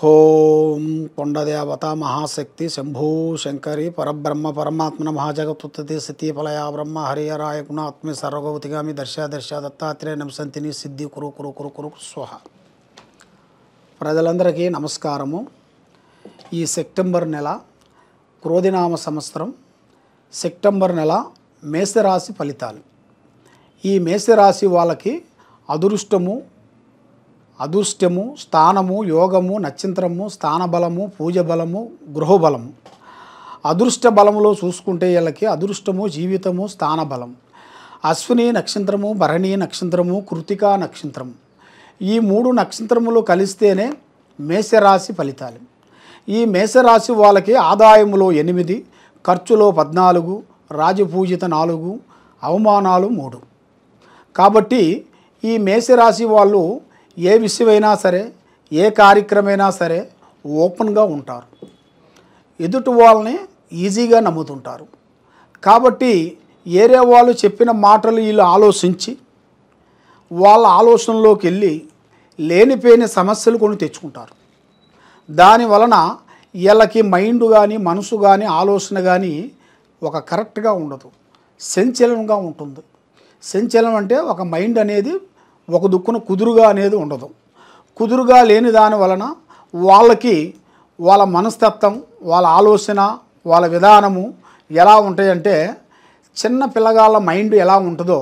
ఓం కొండదేవత మహాశక్తి శంభూ శంకరి పరబ్రహ్మ పరమాత్మన మహాజగత్తుత్తి స్థితిఫలయా బ్రహ్మ హరిహరాయ గుణాత్మి సర్వగౌతిగామి దర్శ దత్తాత్రేయ నమసంతిని సిద్ధి కురు కురు కురు కురు స్వహ. ప్రజలందరికీ నమస్కారము. ఈ సెప్టెంబర్ నెల క్రోధినామ సంవత్సరం సెప్టెంబర్ నెల మేషరాశి ఫలితాలు. ఈ మేషరాశి వాళ్ళకి అదృష్టము, స్థానము, యోగము, నక్షత్రము, స్థానబలము, పూజ బలము, గృహబలము. అదృష్ట బలములో చూసుకుంటే వీళ్ళకి అదృష్టము, జీవితము, స్థానబలం. అశ్విని నక్షత్రము, భరణి నక్షత్రము, కృతికా నక్షత్రము, ఈ 3 నక్షత్రములు కలిస్తేనే మేషరాశి ఫలితాలు. ఈ మేషరాశి వాళ్ళకి ఆదాయములో 8, ఖర్చులో 14, రాజపూజిత 4, అవమానాలు 3. కాబట్టి ఈ మేషరాశి వాళ్ళు ఏ విషయమైనా సరే, ఏ కార్యక్రమైనా సరే ఓపెన్గా ఉంటారు. ఎదుటి వాళ్ళని ఈజీగా నమ్ముతుంటారు. కాబట్టి ఏరే వాళ్ళు చెప్పిన మాటలు వీళ్ళు ఆలోచించి వాళ్ళ ఆలోచనలోకి వెళ్ళి లేనిపోయిన సమస్యలు కొన్ని తెచ్చుకుంటారు. దానివలన వీళ్ళకి మైండ్ కానీ, మనసు కానీ, ఆలోచన కానీ ఒక కరెక్ట్గా ఉండదు, సంచలనంగా ఉంటుంది. సంచలనం అంటే ఒక మైండ్ అనేది ఒక దుక్కున కుదురుగా అనేది ఉండదు. కుదురుగా లేని దాని వలన వాళ్ళకి వాళ్ళ మనస్తత్వం, వాళ్ళ ఆలోచన, వాళ్ళ విధానము ఎలా ఉంటాయంటే చిన్న పిల్లగాళ్ళ మైండ్ ఎలా ఉంటుందో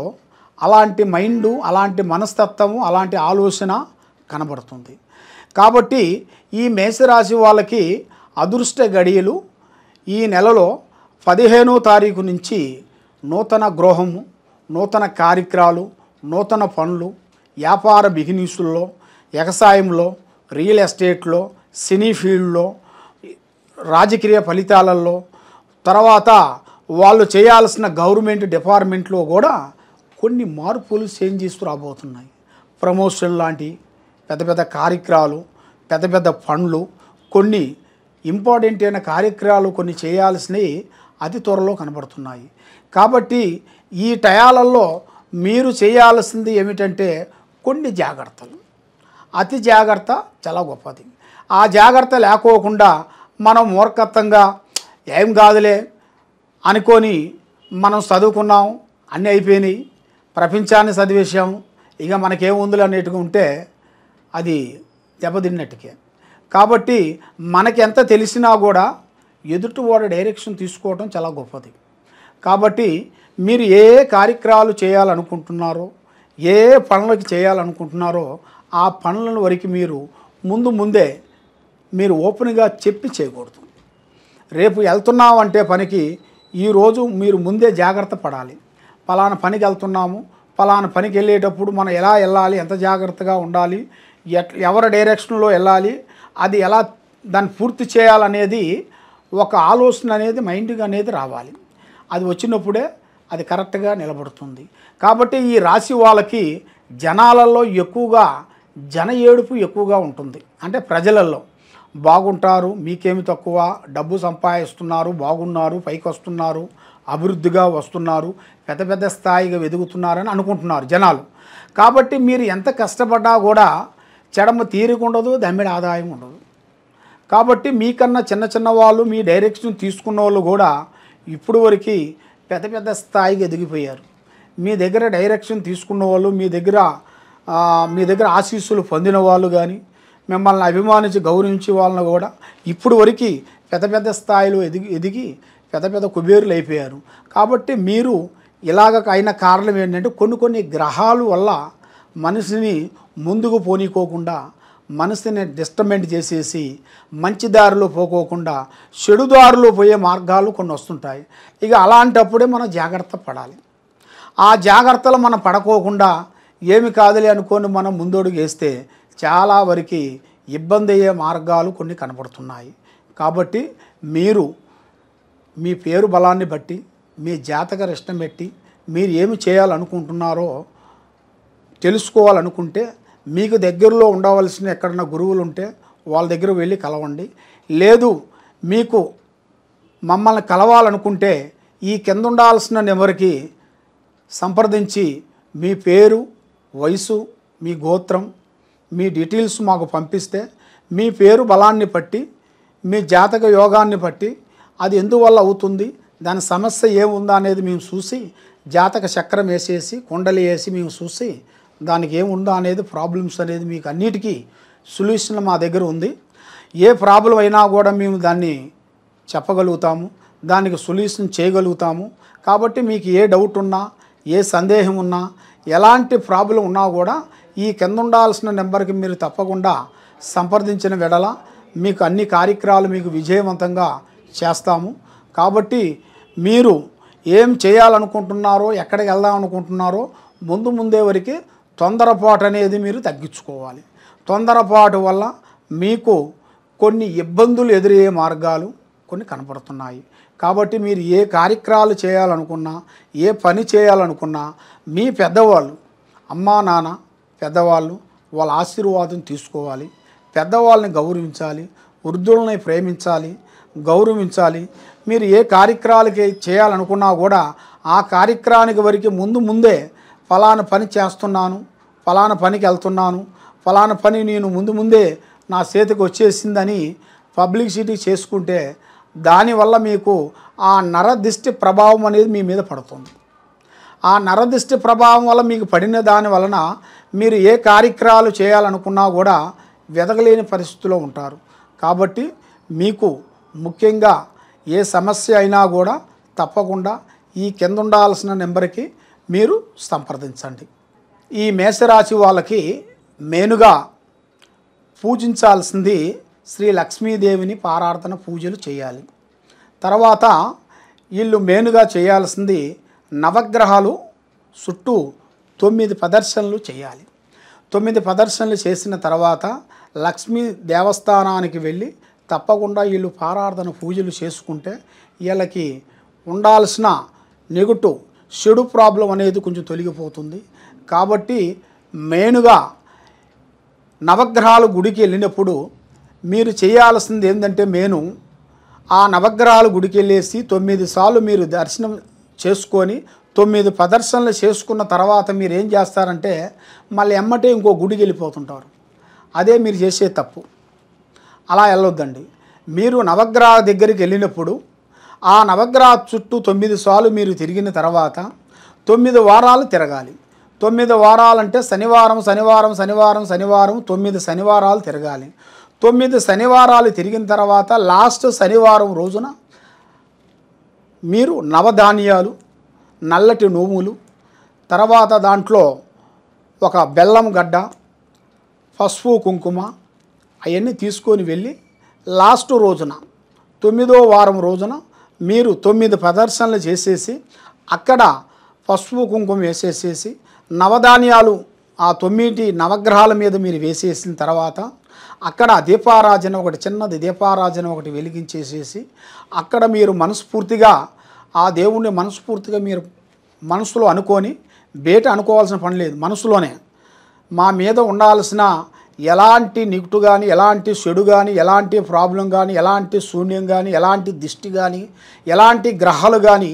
అలాంటి మైండు, అలాంటి మనస్తత్వము, అలాంటి ఆలోచన కనబడుతుంది. కాబట్టి ఈ మేషరాశి వాళ్ళకి అదృష్ట గడియలు ఈ నెలలో 15వ తారీఖు నుంచి నూతన గృహము, నూతన కార్యక్రమాలు, నూతన పనులు, వ్యాపార బిజినెస్లో, వ్యవసాయంలో, రియల్ ఎస్టేట్లో, సినీ ఫీల్డ్లో, రాజకీయ ఫలితాలలో, తర్వాత వాళ్ళు చేయాల్సిన గవర్నమెంట్ డిపార్ట్మెంట్లో కూడా కొన్ని మార్పులు చేంజెస్ రాబోతున్నాయి. ప్రమోషన్ లాంటి పెద్ద పెద్ద కార్యక్రమాలు, పెద్ద పెద్ద పనులు, కొన్ని ఇంపార్టెంట్ అయిన కార్యక్రమాలు కొన్ని చేయాల్సినవి అతి త్వరలో కనబడుతున్నాయి. కాబట్టి ఈ టయాలలో మీరు చేయాల్సింది ఏమిటంటే కొన్ని జాగ్రత్తలు. అతి జాగ్రత్త చాలా గొప్పది. ఆ జాగ్రత్త లేకోకుండా మనం మూర్ఖత్వంగా ఏం కాదులే అనుకొని మనం చదువుకున్నాం, అన్నీ అయిపోయినాయి, ప్రపంచాన్ని చదివేసాం, ఇక మనకేముందులు అన్నట్టుగా ఉంటే అది దెబ్బతిన్నట్టుకే. కాబట్టి మనకి ఎంత తెలిసినా కూడా ఎదుటివాడు డైరెక్షన్ తీసుకోవడం చాలా గొప్పది. కాబట్టి మీరు ఏ కార్యక్రమాలు చేయాలనుకుంటున్నారో, ఏ పనులకి చేయాలనుకుంటున్నారో ఆ పనుల వరకు మీరు ముందే మీరు ఓపెన్గా చెప్పి చేయకూడదు. రేపు వెళ్తున్నామంటే పనికి ఈరోజు మీరు ముందే జాగ్రత్త పడాలి. పలానా పనికి వెళ్తున్నాము, పలానా పనికి వెళ్ళేటప్పుడు మనం ఎలా వెళ్ళాలి, ఎంత జాగ్రత్తగా ఉండాలి, ఎవరి డైరెక్షన్లో వెళ్ళాలి, అది ఎలా దాన్ని పూర్తి చేయాలనేది ఒక ఆలోచన అనేది మైండ్గా అనేది రావాలి. అది వచ్చినప్పుడే అది కరెక్ట్గా నిలబడుతుంది. కాబట్టి ఈ రాశి వాళ్ళకి జనాలలో ఎక్కువగా జన ఏడుపు ఎక్కువగా ఉంటుంది. అంటే ప్రజలలో బాగుంటారు, మీకేమి తక్కువ, డబ్బు సంపాదిస్తున్నారు, బాగున్నారు, పైకి వస్తున్నారు, అభివృద్ధిగా వస్తున్నారు, పెద్ద పెద్ద స్థాయిగా ఎదుగుతున్నారని అనుకుంటున్నారు జనాలు. కాబట్టి మీరు ఎంత కష్టపడ్డా కూడా చెడమ తీరికుండదు, దమ్మిడి ఆదాయం ఉండదు. కాబట్టి మీకన్నా చిన్న వాళ్ళు, మీ డైరెక్షన్ తీసుకున్న వాళ్ళు కూడా ఇప్పుడు వరకు పెద్ద పెద్ద స్థాయికి ఎదిగిపోయారు. మీ దగ్గర డైరెక్షన్ తీసుకున్న వాళ్ళు, మీ దగ్గర ఆశీస్సులు పొందిన వాళ్ళు కానీ, మిమ్మల్ని అభిమానించి గౌరవించే వాళ్ళని కూడా ఇప్పుడు వరకు పెద్ద పెద్ద స్థాయిలో ఎదిగి పెద్ద పెద్ద కుబేరులు అయిపోయారు. కాబట్టి మీరు ఇలాగ అయిన కారణం ఏంటంటే కొన్ని గ్రహాల వల్ల మనిషిని ముందుకు పోనీకోకుండా, మనసుని డిస్టర్బెంట్ చేసేసి మంచి దారిలో పోకోకుండా చెడు దారిలో పోయే మార్గాలు కొన్ని వస్తుంటాయి. ఇక అలాంటప్పుడే మనం జాగ్రత్త పడాలి. ఆ జాగ్రత్తలు మనం పడకోకుండా ఏమి కాదులే అనుకొని మనం ముందడుగు వేస్తే చాలా వరకు ఇబ్బంది అయ్యే మార్గాలు కొన్ని కనపడుతున్నాయి. కాబట్టి మీరు మీ పేరు బలాన్ని బట్టి, మీ జాతక ఇష్టం పెట్టి మీరు ఏమి చేయాలనుకుంటున్నారో తెలుసుకోవాలనుకుంటే మీకు దగ్గరలో ఉండవలసిన ఎక్కడన్నా గురువులు ఉంటే వాళ్ళ దగ్గర వెళ్ళి కలవండి. లేదు మీకు మమ్మల్ని కలవాలనుకుంటే ఈ కింద ఉండాల్సిన నెంబర్కి సంప్రదించి మీ పేరు, వయసు, మీ గోత్రం, మీ డీటెయిల్స్ మాకు పంపిస్తే మీ పేరు బలాన్ని బట్టి, మీ జాతక యోగాన్ని బట్టి అది ఎందువల్ల అవుతుంది, దాని సమస్య ఏముందా అనేది మేము చూసి జాతక చక్రం వేసేసి కుండలి వేసి మేము చూసి దానికి ఏముందా అనేది ప్రాబ్లమ్స్ అనేది మీకు అన్నిటికీ సొల్యూషన్ మా దగ్గర ఉంది. ఏ ప్రాబ్లం అయినా కూడా మేము దాన్ని చెప్పగలుగుతాము, దానికి సొల్యూషన్ చేయగలుగుతాము. కాబట్టి మీకు ఏ డౌట్ ఉన్నా, ఏ సందేహం ఉన్నా, ఎలాంటి ప్రాబ్లం ఉన్నా కూడా ఈ కింద ఉండాల్సిన నెంబర్కి మీరు తప్పకుండా సంప్రదించిన వెడల మీకు అన్ని కార్యక్రమాలు మీకు విజయవంతంగా చేస్తాము. కాబట్టి మీరు ఏం చేయాలనుకుంటున్నారో, ఎక్కడికి వెళ్దాం అనుకుంటున్నారో ముందే వరకు తొందరపాటు అనేది మీరు తగ్గించుకోవాలి. తొందరపాటు వల్ల మీకు కొన్ని ఇబ్బందులు ఎదురయ్యే మార్గాలు కొన్ని కనపడుతున్నాయి. కాబట్టి మీరు ఏ కార్యక్రమాలు చేయాలనుకున్నా, ఏ పని చేయాలనుకున్నా మీ పెద్దవాళ్ళు, అమ్మా నాన్న పెద్దవాళ్ళు వాళ్ళ ఆశీర్వాదం తీసుకోవాలి. పెద్దవాళ్ళని గౌరవించాలి, వృద్ధులని ప్రేమించాలి, గౌరవించాలి. మీరు ఏ కార్యక్రమాలకి చేయాలనుకున్నా కూడా ఆ కార్యక్రమానికి వరకు ముందే ఫలానా పని చేస్తున్నాను, ఫలానా పనికి వెళ్తున్నాను, ఫలానా పని నేను ముందే నా చేతికి వచ్చేసిందని పబ్లిసిటీ చేసుకుంటే దానివల్ల మీకు ఆ నరదిష్టి ప్రభావం అనేది మీ మీద పడుతుంది. ఆ నరదిష్టి ప్రభావం వల్ల మీకు పడిన దాని వలన మీరు ఏ కార్యక్రమాలు చేయాలనుకున్నా కూడా వెదగలేని పరిస్థితిలో ఉంటారు. కాబట్టి మీకు ముఖ్యంగా ఏ సమస్య అయినా కూడా తప్పకుండా ఈ కింద ఉండాల్సిన నెంబర్కి మీరు సంప్రదించండి. ఈ మేషరాశి వాళ్ళకి మెయిన్గా పూజించాల్సింది శ్రీ లక్ష్మీదేవిని పారార్థన పూజలు చేయాలి. తర్వాత వీళ్ళు మెయిన్గా చేయాల్సింది నవగ్రహాలు చుట్టూ 9 ప్రదర్శనలు చేయాలి. 9 ప్రదర్శనలు చేసిన తర్వాత లక్ష్మీ దేవస్థానానికి వెళ్ళి తప్పకుండా వీళ్ళు పారార్థన పూజలు చేసుకుంటే వీళ్ళకి ఉండాల్సిన నెగటివ్ చెడు ప్రాబ్లం అనేది కొంచెం తొలగిపోతుంది. కాబట్టి మెయిన్గా నవగ్రహాల గుడికి వెళ్ళినప్పుడు మీరు చేయాల్సింది ఏంటంటే ఆ నవగ్రహాల గుడికి వెళ్ళేసి 9 సార్లు మీరు దర్శనం చేసుకొని 9 ప్రదర్శనలు చేసుకున్న తర్వాత మీరు ఏం చేస్తారంటే మళ్ళీ ఎమ్మటే ఇంకో గుడికి వెళ్ళిపోతుంటారు. అదే మీరు చేసే తప్పు. అలా వెళ్ళొద్దండి. మీరు నవగ్రహ దగ్గరికి వెళ్ళినప్పుడు ఆ నవగ్రహ చుట్టూ 9 సార్లు మీరు తిరిగిన తర్వాత 9 వారాలు తిరగాలి. 9 వారాలంటే శనివారం 9 శనివారాలు తిరగాలి. 9 శనివారాలు తిరిగిన తర్వాత లాస్ట్ శనివారం రోజున మీరు నవధాన్యాలు, నల్లటి నోములు, తర్వాత దాంట్లో ఒక బెల్లం గడ్డ, పసుపు కుంకుమ అవన్నీ తీసుకొని వెళ్ళి లాస్ట్ రోజున 9వ వారం రోజున మీరు 9 ప్రదర్శనలు చేసేసి అక్కడ పసుపు కుంకుమ వేసేసేసి నవధాన్యాలు ఆ 9 నవగ్రహాల మీద మీరు వేసేసిన తర్వాత అక్కడ దీపారాజన ఒకటి చిన్నది దీపారాజన ఒకటి వెలిగించేసేసి అక్కడ మీరు మనస్ఫూర్తిగా ఆ దేవుణ్ణి మనస్ఫూర్తిగా మీరు మనసులో అనుకొని బయట అనుకోవాల్సిన పని లేదు. మనసులోనే మా మీద ఉండాల్సిన ఎలాంటి నెగటివ్ కానీ, ఎలాంటి చెడు కానీ, ఎలాంటి ప్రాబ్లం కానీ, ఎలాంటి శూన్యం కానీ, ఎలాంటి దిష్టి కానీ, ఎలాంటి గ్రహాలు కానీ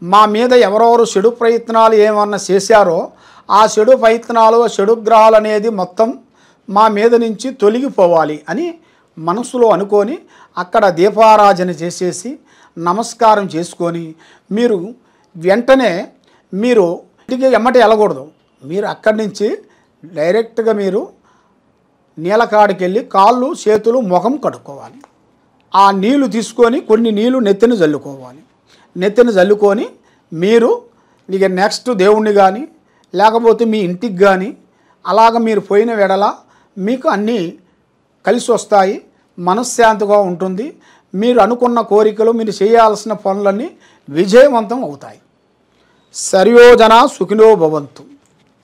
మా మీద ఎవరెవరు చెడు ప్రయత్నాలు ఏమన్నా చేశారో ఆ చెడు ప్రయత్నాలు, చెడు గ్రహాలు అనేది మొత్తం మా మీద నుంచి తొలగిపోవాలి అని మనసులో అనుకొని అక్కడ దీపారాజన చేసేసి నమస్కారం చేసుకొని మీరు వెంటనే మీరు ఇంటికి ఎమ్మటి వెళ్ళకూడదు. మీరు అక్కడి నుంచి డైరెక్ట్గా మీరు నీలకాడికి వెళ్ళి కాళ్ళు, చేతులు, ముఖం కడుక్కోవాలి. ఆ నీళ్లు తీసుకొని కొన్ని నీళ్లు నెత్తిన చల్లుకోవాలి. నెత్తిన చల్లుకొని మీరు ఇక నెక్స్ట్ దేవుణ్ణి కానీ లేకపోతే మీ ఇంటికి కానీ అలాగ మీరు పోయిన వెడల మీకు అన్నీ కలిసి వస్తాయి, మనశ్శాంతిగా ఉంటుంది. మీరు అనుకున్న కోరికలు, మీరు చేయాల్సిన పనులన్నీ విజయవంతం అవుతాయి. సర్యోజన సుఖినో భవంతు.